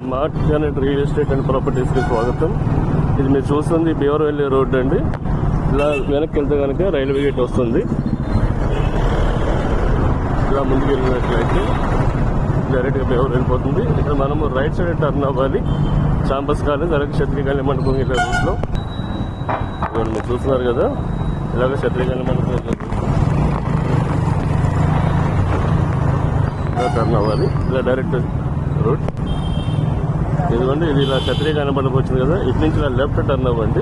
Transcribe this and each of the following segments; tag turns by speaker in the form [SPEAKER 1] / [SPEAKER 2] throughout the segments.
[SPEAKER 1] Smart connect real estate and ప్రాపర్టీస్కి స్వాగతం. ఇది మీరు చూస్తుంది బీవరవెల్లి రోడ్ అండి. ఇలా వెనక్కి వెళ్తే కనుక రైల్వే గేట్ వస్తుంది. ఇలా ముందుకు వెళ్ళినట్లయితే డైరెక్ట్గా బీవర్ వెళ్ళిపోతుంది. ఇక్కడ మనము రైట్ సైడ్ టర్న్ అవ్వాలి. చాంబస్ కాలేజ్ అలాగే క్షత్రియ కళ్యాణ మండపం వెళ్ళే రూట్లో ఇవాళ మీరు చూస్తున్నారు కదా. ఇలాగ క్షత్రియ కళ్యాణ మండపం ఇలా టర్న్ అవ్వాలి. ఇలా డైరెక్ట్ రోడ్ ఎందుకంటే ఇది ఇలా క్షత్రియ కళ్యాణ మండపం వచ్చింది కదా. ఇటు నుంచి ఇలా లెఫ్ట్ టర్న్ అవ్వండి.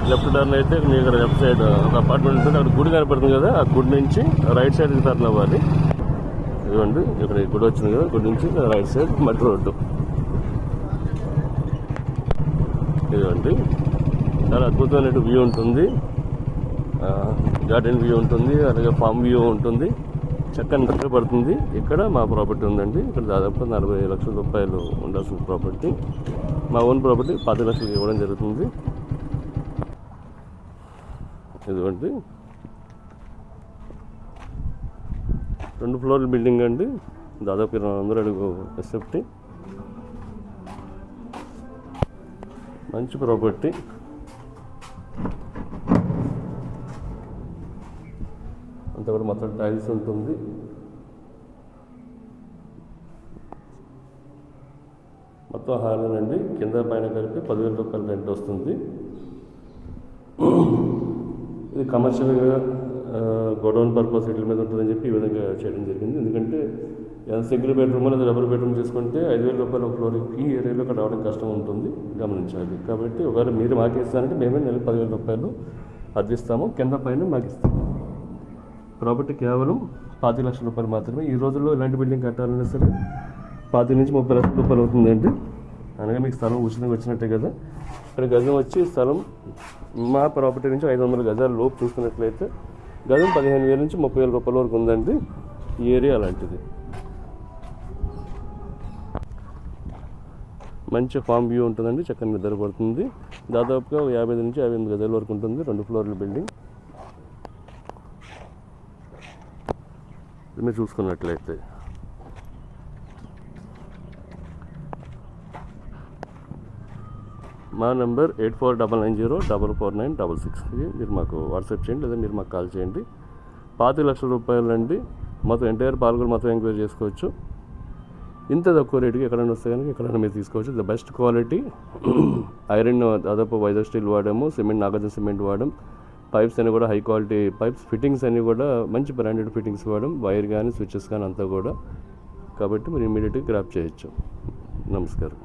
[SPEAKER 1] లెఫ్ట్ టర్న్ అయితే మీ ఇక్కడ లెఫ్ట్ సైడ్ ఒక అపార్ట్మెంట్ ఉంటుంది. అక్కడ గుడి కనపడుతుంది కదా. ఆ గుడి నుంచి రైట్ సైడ్కి టర్న్ అవ్వాలి. ఇదిగోండి ఇక్కడ గుడి వచ్చింది కదా. గుడి నుంచి రైట్ సైడ్ మట్టి రోడ్డు. ఇదిగోండి చాలా అద్భుతమైన వ్యూ ఉంటుంది. గార్డెన్ వ్యూ ఉంటుంది, అలాగే ఫామ్ వ్యూ ఉంటుంది. చక్కని ఖర్చు పడుతుంది. ఇక్కడ మా ప్రాపర్టీ ఉందండి. ఇక్కడ దాదాపు 40 లక్షల రూపాయలు ఉండాల్సిన ప్రాపర్టీ. మా ఓన్ ప్రాపర్టీ 10 లక్షలకి ఇవ్వడం జరుగుతుంది. ఇదిగోండి 2 ఫ్లోర్ల బిల్డింగ్ అండి. దాదాపు 200 అడుగు ఎస్ఎఫ్టీ. మంచి ప్రాపర్టీ. అంతా కూడా మొత్తం టైల్స్ ఉంటుంది. మొత్తం హాల్ అండి. కింద పైన కలిపి 10,000 రూపాయలు రెంట్ వస్తుంది. ఇది కమర్షియల్గా గోడౌన్ పర్పస్ వీటి మీద ఉంటుందని చెప్పి ఈ విధంగా చేయడం జరిగింది. ఎందుకంటే సింగిల్ బెడ్రూమ్ లేదా డబుల్ బెడ్రూమ్ తీసుకుంటే 5,000 రూపాయల ఫ్లోర్కి ఈ ఏరియాలో రావడం కష్టం ఉంటుంది, గమనించాలి. కాబట్టి ఒకవేళ మీరు మాకు ఇస్తారంటే మేమే నెలకు 10,000 రూపాయలు అద్దిస్తాము. కింద పైన మాకు ఇస్తాము. ప్రాపర్టీ కేవలం 25 లక్షల రూపాయలు మాత్రమే. ఈ రోజుల్లో ఇలాంటి బిల్డింగ్ కట్టాలన్నా సరే 25 నుంచి 30 లక్షల రూపాయలు అవుతుందండి. అనగా మీకు స్థలం ఉచితంగా వచ్చినట్టే కదా. ఇక్కడ గజం వచ్చి స్థలం మా ప్రాపర్టీ నుంచి 500 గజాల లోపు చూసుకున్నట్లయితే గజం 15,000 నుంచి 30,000 రూపాయల వరకు ఉందండి. ఈ ఏరియా అలాంటిది. మంచి ఫామ్ వ్యూ ఉంటుందండి. చక్కని నిద్ర పడుతుంది. దాదాపుగా 50 నుంచి 58 గజాల వరకు ఉంటుంది. 2 ఫ్లోర్ల బిల్డింగ్ మీరు చూసుకున్నట్లయితే. మా నెంబర్ 8499044966. ఇది మీరు మాకు వాట్సాప్ చేయండి లేదా మీరు మాకు కాల్ చేయండి. 25 లక్షల రూపాయలు అండి. మొత్తం ఎంటైర్ పాల్గొని మొత్తం ఎంక్వైరీ చేసుకోవచ్చు. ఇంత తక్కువ రేటుకి ఎక్కడైనా వస్తే కనుక ఎక్కడైనా మీరు తీసుకోవచ్చు. ద బెస్ట్ క్వాలిటీ ఐరన్ దాదాపు వైజాగ్ స్టీల్ వాడాము. సిమెంట్ నాగార్జున సిమెంట్ వాడాం. పైప్స్ అన్నీ కూడా హై క్వాలిటీ పైప్స్. ఫిట్టింగ్స్ అన్నీ కూడా మంచి బ్రాండెడ్ ఫిట్టింగ్స్ వాడాం. వైర్ కానీ స్విచ్చెస్ కానీ అంతా కూడా. కాబట్టి మీరు ఇమీడియట్గా గ్రాప్ చేయొచ్చు. నమస్కారం.